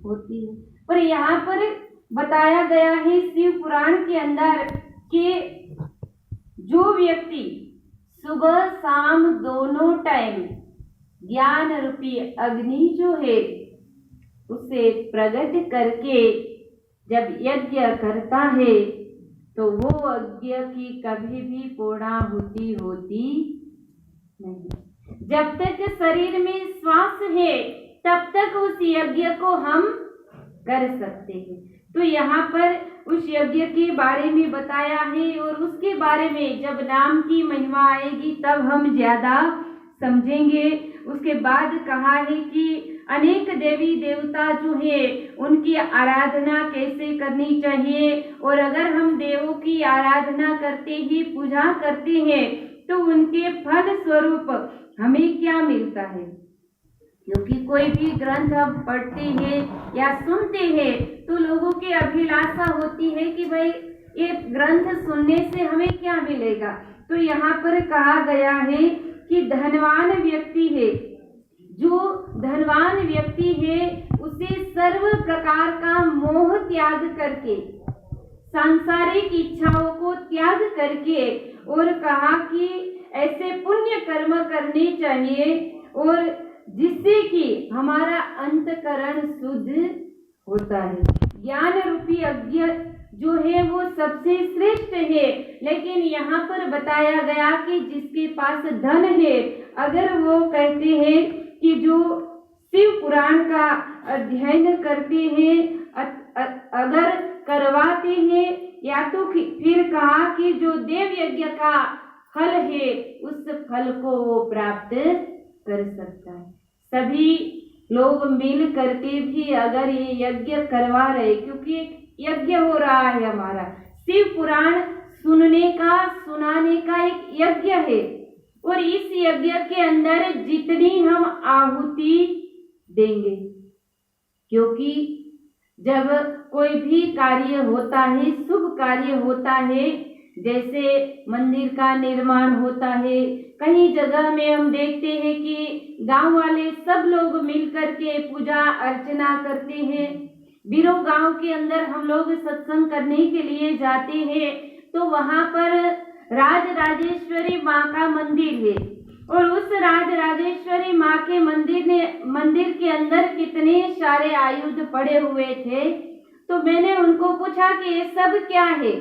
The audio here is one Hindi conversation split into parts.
होती है। पर यहाँ पर बताया गया है शिव पुराण के अंदर कि जो व्यक्ति सुबह शाम दोनों टाइम ज्ञान रूपी अग्नि जो है उसे प्रकट करके जब यज्ञ करता है तो वो यज्ञ की कभी भी पूर्णाहुति होती नहीं। जब तक शरीर में श्वास है तब तक उस यज्ञ को हम कर सकते हैं। तो यहाँ पर उस यज्ञ के बारे में बताया है और उसके बारे में जब नाम की महिमा आएगी तब हम ज्यादा समझेंगे। उसके बाद कहा है कि अनेक देवी देवता जो है उनकी आराधना कैसे करनी चाहिए और अगर हम देवों की आराधना करते ही पूजा करते हैं तो उनके फल स्वरूप हमें क्या मिलता है। क्योंकि कोई भी ग्रंथ हम पढ़ते हैं या सुनते हैं तो लोगों की अभिलाषा होती है कि भाई ये ग्रंथ सुनने से हमें क्या मिलेगा। तो यहाँ पर कहा गया है कि धनवान व्यक्ति है, जो धनवान व्यक्ति है उसे सर्व प्रकार का मोह त्याग करके सांसारिक इच्छाओं को त्याग करके और कहा कि ऐसे पुण्य कर्म करने चाहिए और जिससे कि हमारा अंतकरण शुद्ध होता है। ज्ञान रूपी यज्ञ जो है वो सबसे श्रेष्ठ है। लेकिन यहाँ पर बताया गया कि जिसके पास धन है अगर वो कहते हैं कि जो शिव पुराण का अध्ययन करते हैं अगर करवाते हैं या तो फिर कहा कि जो देव यज्ञ का फल है उस फल को वो प्राप्त कर सकता है। सभी लोग मिल करके भी अगर ये यज्ञ करवा रहे, क्योंकि यज्ञ हो रहा है हमारा शिव पुराण सुनने का सुनाने का एक यज्ञ है और इस यज्ञ के अंदर जितनी हम आहुति देंगे, क्योंकि जब कोई भी कार्य होता है शुभ कार्य होता है जैसे मंदिर का निर्माण होता है, कई जगह में हम देखते हैं कि गांव वाले सब लोग मिलकर के पूजा अर्चना करते हैं। बीरो गांव के अंदर हम लोग सत्संग करने के लिए जाते हैं तो वहां पर राजराजेश्वरी माँ का मंदिर है और उस राजराजेश्वरी माँ के मंदिर के अंदर कितने सारे आयुध पड़े हुए थे। तो मैंने उनको पूछा कि ये सब क्या है,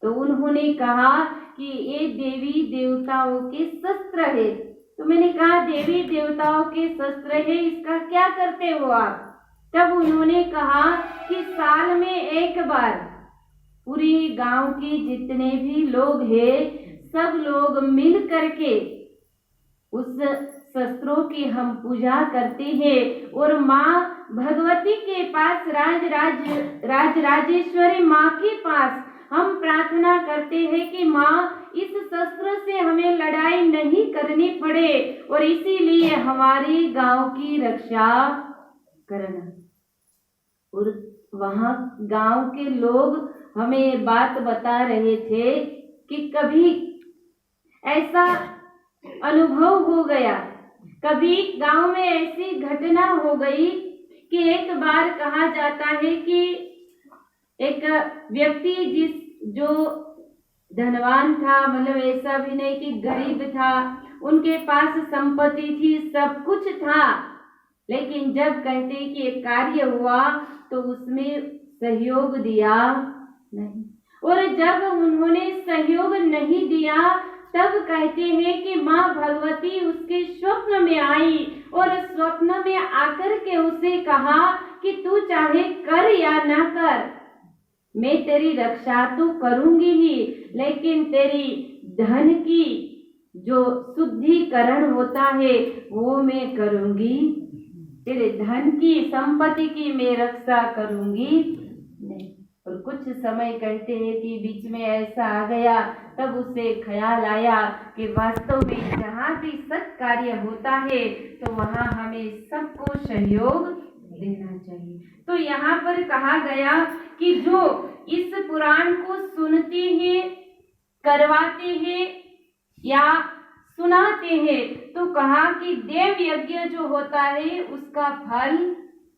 तो उन्होंने कहा कि ये देवी देवताओं के शस्त्र है। तो मैंने कहा देवी देवताओं के शस्त्र है, इसका क्या करते हो आप। तब उन्होंने कहा कि साल में एक बार पूरी गांव के जितने भी लोग हैं सब लोग मिल करके उस शस्त्रों की हम पूजा करते हैं और माँ भगवती के पास राजराजेश्वरी माँ के पास हम प्रार्थना करते हैं कि माँ इस शस्त्र से हमें लड़ाई नहीं करनी पड़े और इसीलिए हमारे गांव की रक्षा करना। और वहां गांव के लोग हमें बात बता रहे थे कि कभी ऐसा अनुभव हो गया, कभी गांव में ऐसी घटना हो गई कि एक बार कहा जाता है कि एक व्यक्ति जो धनवान था, मतलब ऐसा भी नहीं कि गरीब था, उनके पास संपत्ति थी, सब कुछ था, लेकिन जब कहते कि एक कार्य हुआ तो उसमें सहयोग दिया नहीं। और जब उन्होंने सहयोग नहीं दिया तब कहते हैं कि माँ भगवती उसके स्वप्न में आई और स्वप्न में आकर के उसे कहा कि तू चाहे कर या ना कर, मैं तेरी रक्षा तो करूंगी ही, लेकिन तेरी धन की जो शुद्धिकरण होता है वो मैं करूंगी, तेरे धन की संपत्ति की मैं रक्षा करूंगी नहीं। और कुछ समय कहते हैं कि बीच में ऐसा आ गया, तब उसे ख्याल आया कि वास्तव में जहाँ भी सत् कार्य होता है तो वहाँ हमें सबको सहयोग देना चाहिए। तो यहाँ पर कहा गया कि जो इस पुराण को सुनते हैं, करवाते हैं या सुनाते हैं, तो कहा कि देव यज्ञ जो होता है उसका फल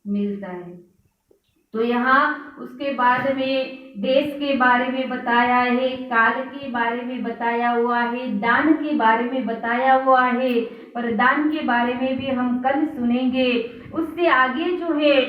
मिलता है। तो यहाँ उसके बाद में देश के बारे में बताया है, काल के बारे में बताया हुआ है, दान के बारे में बताया हुआ है, पर दान के बारे में भी हम कल सुनेंगे। उससे आगे जो है